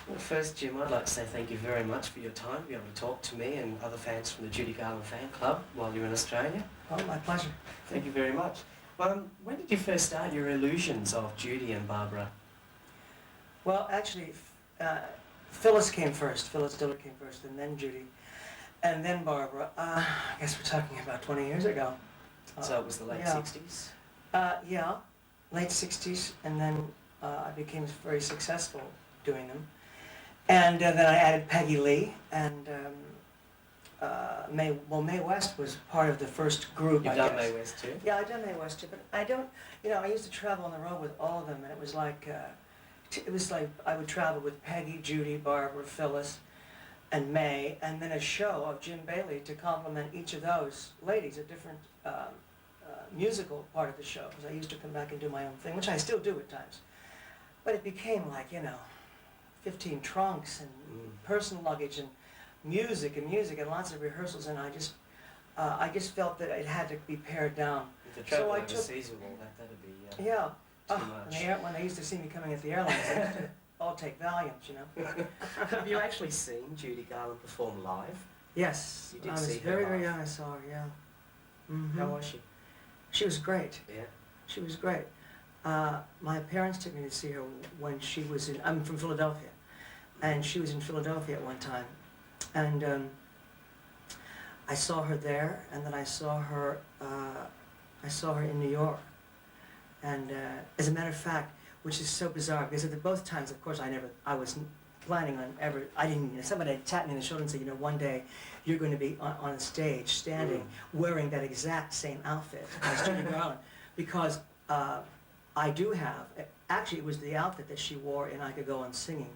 Well, first, Jim, I'd like to say thank you very much for your time, to be able to talk to me and other fans from the Judy Garland Fan Club while you're in Australia. Oh, my pleasure. Thank you very much. When did you first start your illusions of Judy and Barbara? Well, actually, Phyllis came first. Phyllis Diller came first, and then Judy, and then Barbara. I guess we're talking about 20 years ago. So it was the late yeah. 60s? Yeah, late 60s, and then I became very successful doing them. And then I added Peggy Lee, and Mae West was part of the first group. You've done Mae West too? Yeah, I've done Mae West too, but I don't, I used to travel on the road with all of them, and it was like I would travel with Peggy, Judy, Barbara, Phyllis, and Mae, and then a show of Jim Bailey to complement each of those ladies, a different musical part of the show, because I used to come back and do my own thing, which I still do at times. But it became like, 15 trunks and personal luggage and music and lots of rehearsals, and I just felt that it had to be pared down. The travel overseas and all that'd be yeah. Too much. When they used to see me coming at the airlines, they used to all take Valiums, Have you actually seen Judy Garland perform live? Yes. You did I was see her very, very live. young, I saw her, yeah. Mm-hmm. How was she? She was great. Yeah. She was great. My parents took me to see her when she was in, I'm from Philadelphia, and she was in Philadelphia at one time. And I saw her there, and then I saw her in New York. And as a matter of fact, which is so bizarre, because at both times, of course, I wasn't planning on ever, somebody had tapped me on the shoulder and said, one day you're going to be on a stage, standing, wearing that exact same outfit as Judy Garland. Because I do have, actually it was the outfit that she wore in I Could Go On Singing,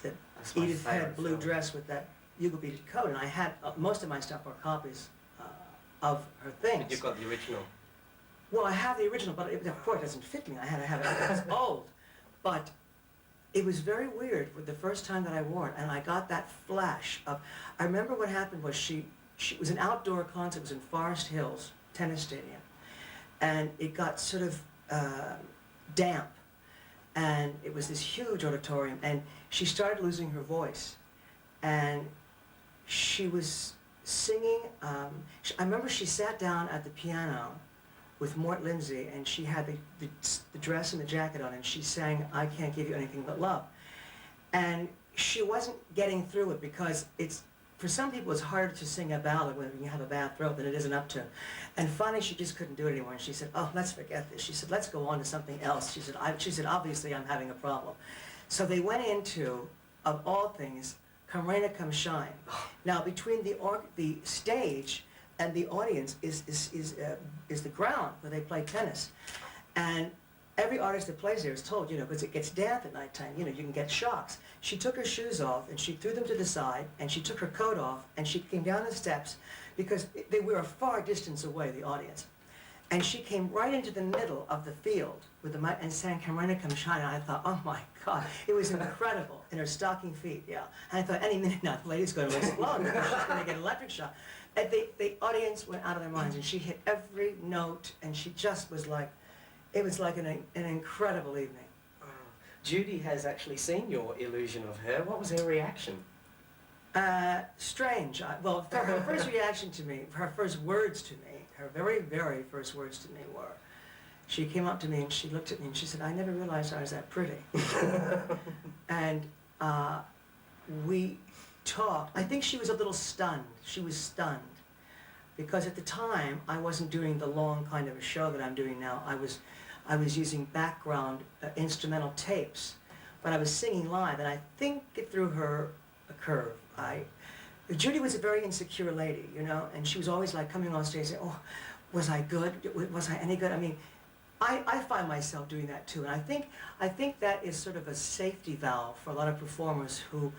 the Edith Head blue dress with that bugle beaded coat, and I had, most of my stuff are copies of her things. But you've got the original. Well, I have the original, but of course it doesn't fit me. I had to have it. It's old. But it was very weird with the first time that I wore it, and I got that flash of, I remember what happened was she was an outdoor concert. It was in Forest Hills Tennis Stadium, and it got sort of damp, and it was this huge auditorium, and she started losing her voice, and she was singing, I remember she sat down at the piano with Mort Lindsay, and she had the dress and the jacket on, and she sang I Can't Give You Anything But Love. And she wasn't getting through it, because for some people it's harder to sing a ballad when you have a bad throat than it is an uptune. And finally she just couldn't do it anymore, and she said, oh, let's forget this. She said, let's go on to something else. She said, obviously I'm having a problem. So they went into, of all things, Come Rain or Come Shine. Now between the stage and the audience is the ground where they play tennis. And every artist that plays there is told, because it gets damp at nighttime, you can get shocks. She took her shoes off, and she threw them to the side, and she took her coat off, and she came down the steps, because they were a far distance away, the audience. And she came right into the middle of the field with the mic and sang Come Rain or Come Shine, and I thought, oh my God, it was incredible, in her stocking feet, yeah. And I thought, any minute now, the lady's going to explode, she's going to get electric shock. And the audience went out of their minds, and she hit every note, and she just was like, it was like an incredible evening. Judy has actually seen your illusion of her. What was her reaction? Strange. Well, her first reaction to me, her first words to me, her very, very first words to me were, she came up to me and she looked at me and she said, I never realized I was that pretty. And we talked. I think she was a little stunned. She was stunned. Because at the time, I wasn't doing the long kind of a show that I'm doing now. I was using background instrumental tapes, but I was singing live, and I think it threw her a curve. Judy was a very insecure lady, and she was always like coming on stage saying, oh, was I good? Was I any good? I mean, I find myself doing that too, and I think that is sort of a safety valve for a lot of performers who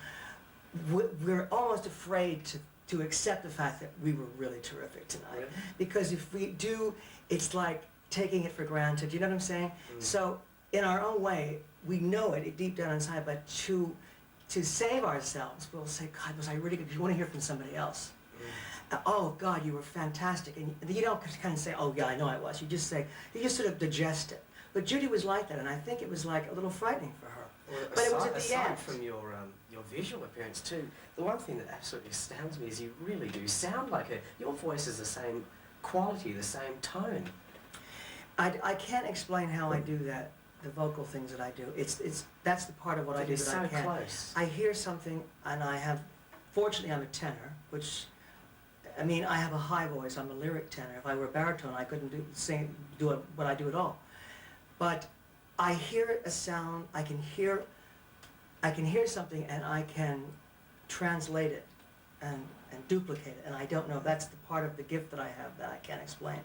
we're almost afraid to accept the fact that we were really terrific tonight. Really? Because if we do, it's like taking it for granted. You know what I'm saying? So in our own way, we know it deep down inside, but to save ourselves, we'll say, God, was I really good? You want to hear from somebody else. Oh, God, you were fantastic. And you don't kind of say, oh, yeah, I know I was. You just sort of digest it. But Judy was like that, and I think it was like a little frightening for her. Well, But it was at the aside end. from your visual appearance too, the one thing that absolutely astounds me is you really do sound like her. Your voice is the same quality, the same tone. I can't explain how I do that, the vocal things that I do. That's the part of what I do It's that so I can. close. I hear something and fortunately I'm a tenor, which, I mean, I have a high voice, I'm a lyric tenor. If I were a baritone, I couldn't do what I do at all. But I hear a sound, I can hear something and I can translate it and duplicate it. And I don't know, that's the part of the gift that I have that I can't explain.